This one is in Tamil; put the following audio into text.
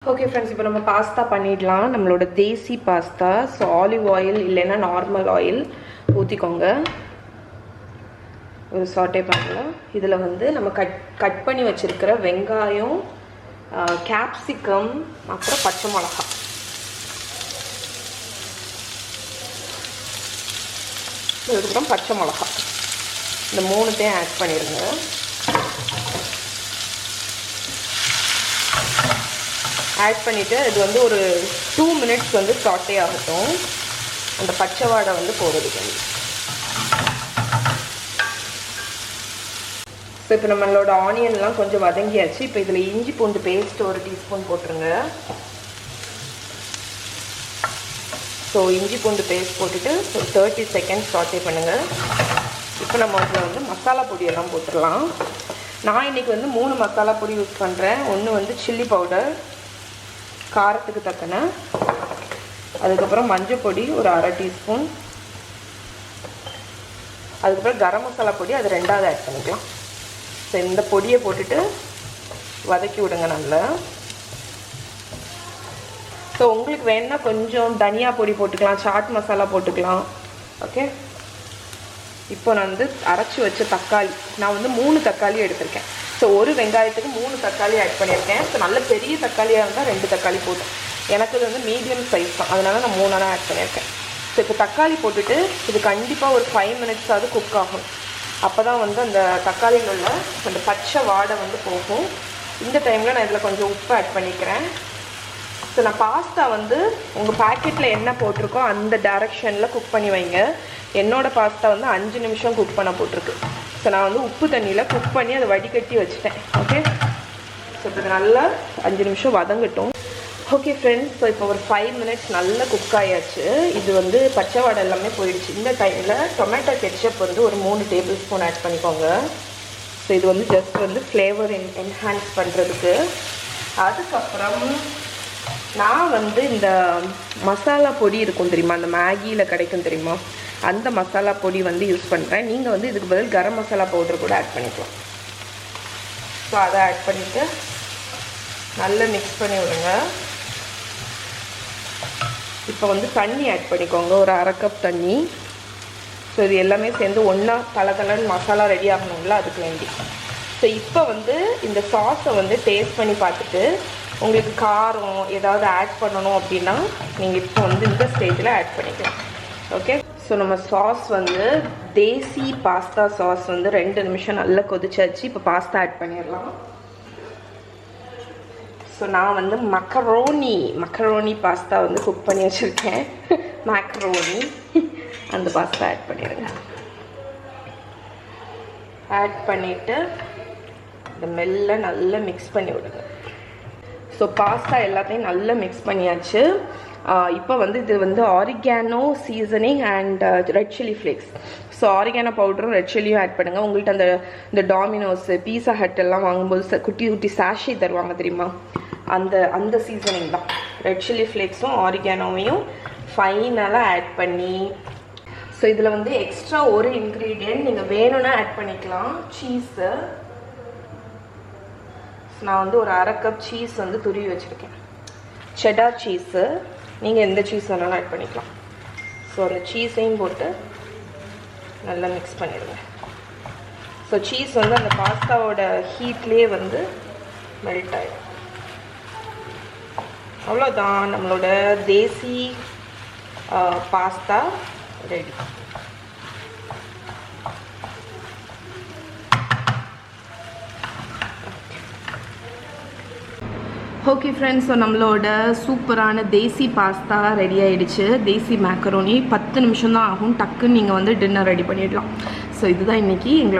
Okay friends, இப்போ நம்ம பாஸ்தா பண்ணிடலாம். நம்மளோட desi pasta. So olive oil இல்லைன்னா நார்மல் ஆயில் ஊற்றிக்கோங்க. ஒரு சாட்டே பண்ணலாம். இதில் வந்து நம்ம கட் பண்ணி வச்சுருக்கிற வெங்காயம், கேப்சிகம், அப்புறம் பச்சை மிளகா, அதுக்கப்புறம் பச்சை மிளகா, இந்த மூணுத்தையும் ஆட் பண்ணிடுங்க. ஆட் பண்ணிவிட்டு இது வந்து ஒரு 2 minutes வந்து சாட்டே ஆகட்டும், அந்த பச்சை வாடை வந்து போகிறதுக்கு. ஸோ இப்போ நம்மளோட ஆனியன்லாம் கொஞ்சம் வதங்கியாச்சு. இப்போ இதில் இஞ்சி பூண்டு பேஸ்ட் ஒரு டீஸ்பூன் போட்டுருங்க. ஸோ இஞ்சி பூண்டு பேஸ்ட் போட்டுட்டு ஒரு 30 seconds சாட்டே பண்ணுங்கள். இப்போ நம்ம அதில் வந்து மசாலா பொடியெல்லாம் போட்டுடலாம். நான் இன்றைக்கி வந்து 3 மசாலா பொடி யூஸ் பண்ணுறேன். ஒன்று வந்து சில்லி பவுடர் காரத்துக்கு தக்கன, அதுக்கப்புறம் மஞ்சள் பொடி ஒரு 1/2 டீஸ்பூன், அதுக்கப்புறம் கரம் மசாலா பொடி அது 2வது ஆட் பண்ணிக்கலாம். ஸோ இந்த பொடியை போட்டுட்டு வதக்கி விடுங்க நல்லா. ஸோ உங்களுக்கு வேணுன்னா கொஞ்சம் தனியா பொடி போட்டுக்கலாம், சாட் மசாலா போட்டுக்கலாம். ஓகே, இப்போ நான் வந்து அரைச்சி வச்ச தக்காளி, நான் வந்து 3 தக்காளி எடுத்திருக்கேன். ஸோ ஒரு வெங்காயத்துக்கு 3 தக்காளி ஆட் பண்ணியிருக்கேன். ஸோ நல்ல பெரிய தக்காளியாக இருந்தால் 2 தக்காளி போட்டேன். எனக்கு இது வந்து மீடியம் சைஸ் தான், அதனால நான் 3 ஆட் பண்ணியிருக்கேன். ஸோ இப்போ தக்காளி போட்டுட்டு இது கண்டிப்பாக ஒரு 5 minutes குக் ஆகும். அப்போ தான் வந்து அந்த தக்காளியில் உள்ள அந்த பச்சை வாடை வந்து போகும். இந்த டைமில் நான் இதில் கொஞ்சம் உப்பு ஆட் பண்ணிக்கிறேன். ஸோ நான் பாஸ்தா வந்து உங்கள் பேக்கெட்டில் என்ன போட்டிருக்கோ அந்த டைரெக்ஷனில் குக் பண்ணி வைங்க. என்னோடய பாஸ்தா வந்து 5 நிமிஷம் குக் பண்ண போட்டிருக்கு. ஸோ நான் வந்து உப்பு தண்ணியில் குக் பண்ணி அதை வடிகட்டி வச்சுட்டேன். ஓகே, ஸோ இப்போ நல்லா 5 நிமிஷம் வதங்கட்டும். ஓகே ஃப்ரெண்ட்ஸ், ஸோ இப்போ ஒரு 5 minutes நல்லா குக் ஆயாச்சு. இது வந்து பச்சை வாடை எல்லாமே போயிடுச்சு. இந்த டைமில் டொமேட்டோ கெட்சப் வந்து ஒரு 3 tablespoon ஆட் பண்ணிக்கோங்க. ஸோ இது வந்து ஜஸ்ட் வந்து ஃப்ளேவர் என்ஹான்ஸ் பண்ணுறதுக்கு. அதுக்கப்புறம் நான் வந்து இந்த மசாலா பொடி இருக்கும் தெரியுமா, அந்த மேகியில் கிடைக்கும் தெரியுமா, அந்த மசாலா பொடி வந்து யூஸ் பண்ணுறேன். நீங்கள் வந்து இதுக்கு பதில் கரம் மசாலா பவுடர் கூட ஆட் பண்ணிக்கலாம். ஸோ அதை ஆட் பண்ணிவிட்டு நல்லா மிக்ஸ் பண்ணி விடுங்க. இப்போ வந்து தண்ணி ஆட் பண்ணிக்கோங்க, ஒரு 1/2 கப் தண்ணி. ஸோ இது எல்லாமே சேர்ந்து ஒன்றா கலக்கலன்னு மசாலா ரெடி ஆகணுங்களா, அதுக்கு வேண்டி. ஸோ இப்போ வந்து இந்த சாஸை வந்து டேஸ்ட் பண்ணி பார்த்துட்டு உங்களுக்கு காரம் ஏதாவது ஆட் பண்ணணும் அப்படின்னா நீங்கள் இப்போ வந்து இந்த ஸ்டேஜில் ஆட் பண்ணிக்கலாம். ஓகே, ஸோ நம்ம சாஸ் வந்து தேசி பாஸ்தா சாஸ் வந்து 2 நிமிஷம் நல்லா கொதிச்சாச்சு. இப்போ பாஸ்தா ஆட் பண்ணிடலாம். ஸோ நான் வந்து மக்கரோனி பாஸ்தா வந்து குக் பண்ணி வச்சுருக்கேன். மேக்ரோனி, அந்த பாஸ்தா ஆட் பண்ணிடுங்க. ஆட் பண்ணிவிட்டு இந்த மெல்ல நல்லா மிக்ஸ் பண்ணி விடுங்க. ஸோ பாஸ்தா எல்லாத்தையும் நல்லா மிக்ஸ் பண்ணியாச்சு. இப்போ வந்து இது வந்து oregano seasoning and red chilli flakes. So oregano பவுடரும் ரெட் சில்லியும் ஆட் பண்ணுங்கள். உங்கள்கிட்ட இந்த டாமினோஸ், பீஸா ஹட் எல்லாம் வாங்கும்போது குட்டி குட்டி சாஷி தருவாங்க தெரியுமா, அந்த சீசனிங் தான். ரெட் சில்லி ஃப்ளேக்ஸும் ஆரிகானோவையும் ஃபைனலாக ஆட் பண்ணி, ஸோ இதில் வந்து எக்ஸ்ட்ரா ஒரு இன்க்ரீடியன்ட் நீங்கள் வேணும்னா ஆட் பண்ணிக்கலாம், சீஸு. நான் வந்து ஒரு 1/2 கப் சீஸ் வந்து துருவி வச்சுருக்கேன், செடார் சீஸு. நீங்கள் எந்த சீஸ் வேணாலும் ஆட் பண்ணிக்கலாம். ஸோ அந்த சீஸையும் போட்டு நல்லா மிக்ஸ் பண்ணிடுங்க. ஸோ சீஸ் வந்து அந்த பாஸ்தாவோட ஹீட்லேயே வந்து மெல்ட் ஆகிடும். அவ்வளோதான், நம்மளோட desi pasta ready. Okay friends, so நம்மளோட சூப்பரான தேசி பாஸ்தா ரெடி ஆகிடுச்சு. தேசி மேக்கரோனி 10 நிமிஷம் தான் ஆகும், டக்குன்னு நீங்கள் வந்து டின்னர் ரெடி பண்ணிடலாம். ஸோ இதுதான் இன்றைக்கி எங்களோட